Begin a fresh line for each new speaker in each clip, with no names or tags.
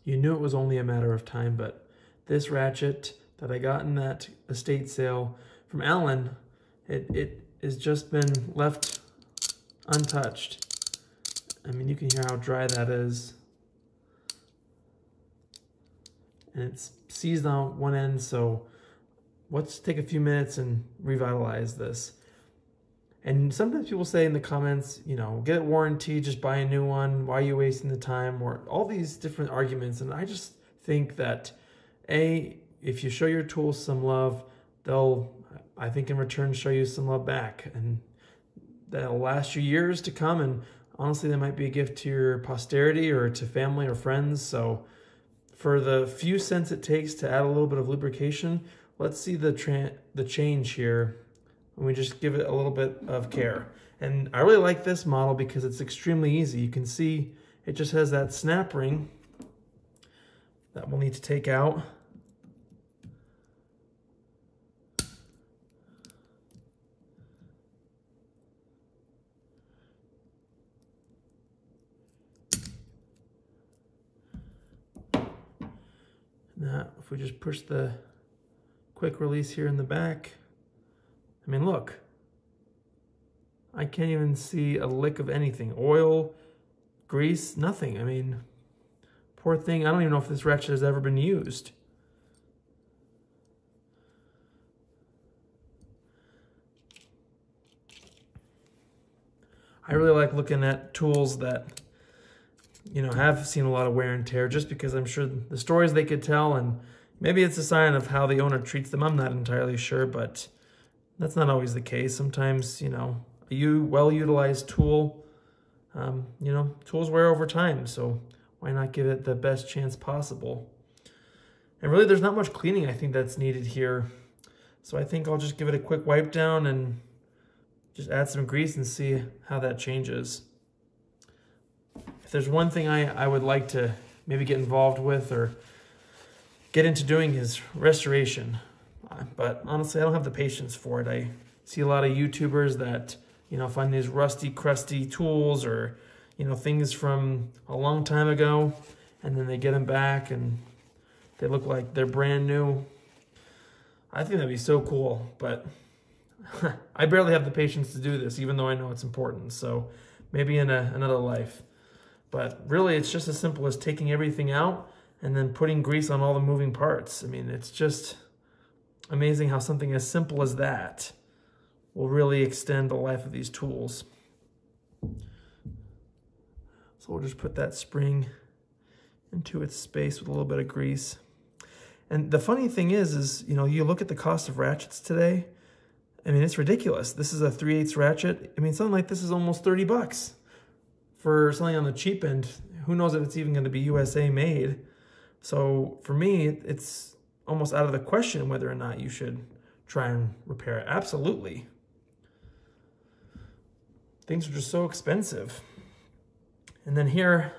you knew it was only a matter of time, but this ratchet that I got in that estate sale from Alan, it has just been left untouched. I mean, you can hear how dry that is. And it's seized on one end, so let's take a few minutes and revitalize this. And sometimes people say in the comments, you know, get a warranty, just buy a new one. Why are you wasting the time? Or all these different arguments. And I just think that, A, if you show your tools some love, they'll, I think in return, show you some love back. And that'll last you years to come. And honestly, that might be a gift to your posterity or to family or friends. So for the few cents it takes to add a little bit of lubrication, let's see the change here. And we just give it a little bit of care. And I really like this model because it's extremely easy. You can see it just has that snap ring that we'll need to take out. Now, if we just push the quick release here in the back, I mean, look, I can't even see a lick of anything. Oil, grease, nothing. I mean, poor thing. I don't even know if this ratchet has ever been used. I really like looking at tools that, you know, have seen a lot of wear and tear, just because I'm sure the stories they could tell, and maybe it's a sign of how the owner treats them. I'm not entirely sure, but that's not always the case. Sometimes, you know, a well-utilized tool, you know, tools wear over time, so why not give it the best chance possible? And really, there's not much cleaning I think that's needed here. So I think I'll just give it a quick wipe down and just add some grease and see how that changes. If there's one thing I would like to maybe get involved with or get into doing is restoration. But honestly, I don't have the patience for it. I see a lot of YouTubers that, you know, find these rusty, crusty tools or, you know, things from a long time ago, and then they get them back and they look like they're brand new. I think that'd be so cool, but I barely have the patience to do this, even though I know it's important. So maybe in another life. But really, it's just as simple as taking everything out and then putting grease on all the moving parts. I mean, it's just amazing how something as simple as that will really extend the life of these tools. So we'll just put that spring into its space with a little bit of grease. And the funny thing is, you know, you look at the cost of ratchets today, I mean, it's ridiculous. This is a 3/8 ratchet. I mean, something like this is almost 30 bucks for something on the cheap end. Who knows if it's even going to be USA made. So for me, it's almost out of the question whether or not you should try and repair it. Absolutely. Things are just so expensive. And then here,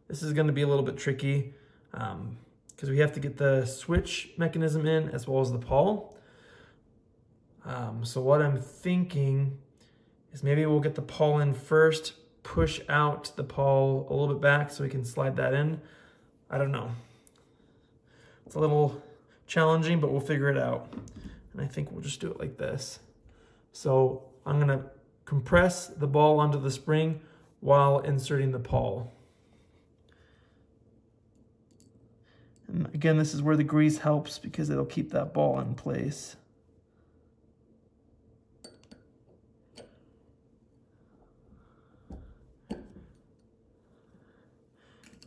this is going to be a little bit tricky because we have to get the switch mechanism in as well as the pawl. So what I'm thinking is maybe we'll get the pawl in first, push out the pawl a little bit back so we can slide that in. I don't know. It's a little challenging, but we'll figure it out. And I think we'll just do it like this. So I'm going to compress the ball onto the spring while inserting the pawl. And again, this is where the grease helps because it'll keep that ball in place.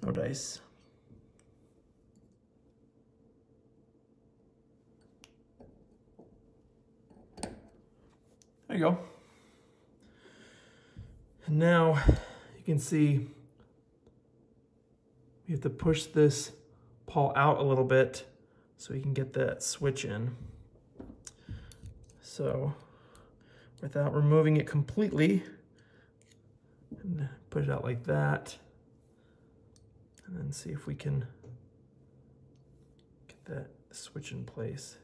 No dice. There you go. And now you can see we have to push this pawl out a little bit so we can get that switch in. So without removing it completely, and put it out like that, and then see if we can get that switch in place.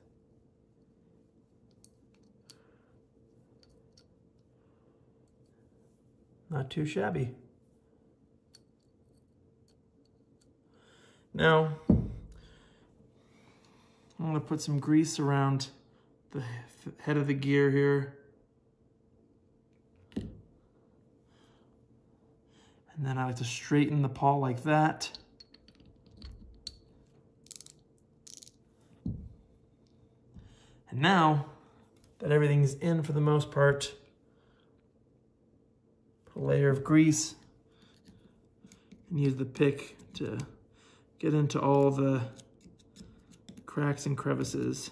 Not too shabby. Now, I'm gonna put some grease around the head of the gear here. And then I like to straighten the pawl like that. And now that everything's in for the most part, put a layer of grease and use the pick to get into all the cracks and crevices.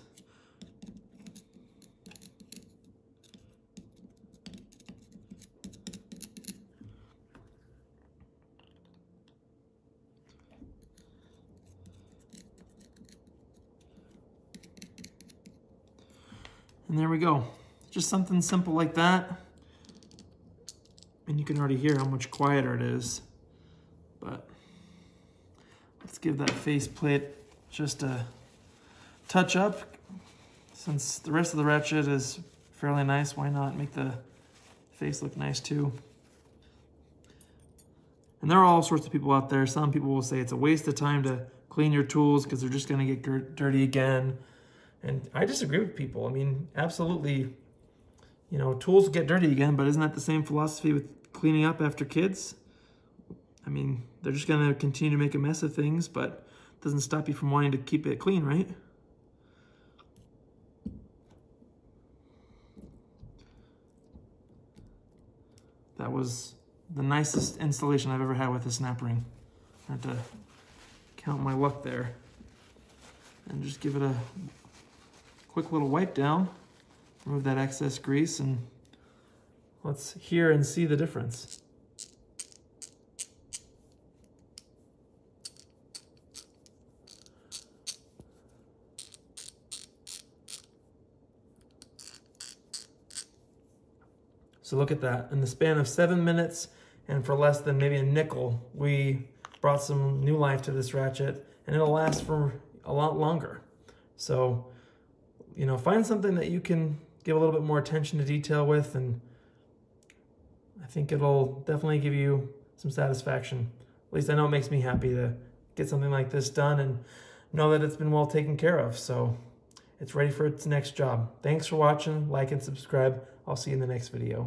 And there we go. Just something simple like that. And you can already hear how much quieter it is. But let's give that faceplate just a touch up. Since the rest of the Ratchet is fairly nice, why not make the face look nice too? And there are all sorts of people out there. Some people will say it's a waste of time to clean your tools because they're just gonna get dirty again. And I disagree with people. I mean, absolutely, you know, tools get dirty again, but isn't that the same philosophy with cleaning up after kids? I mean, they're just gonna continue to make a mess of things, but it doesn't stop you from wanting to keep it clean, right? That was the nicest installation I've ever had with a snap ring. I had to count my luck there. And just give it a quick little wipe down, remove that excess grease, and let's hear and see the difference. So look at that. In the span of 7 minutes and for less than maybe a nickel, we brought some new life to this Ratchet, and it'll last for a lot longer. So, you know, find something that you can give a little bit more attention to detail with, and I think it'll definitely give you some satisfaction. At least I know it makes me happy to get something like this done and know that it's been well taken care of. So it's ready for its next job. Thanks for watching. Like and subscribe. I'll see you in the next video.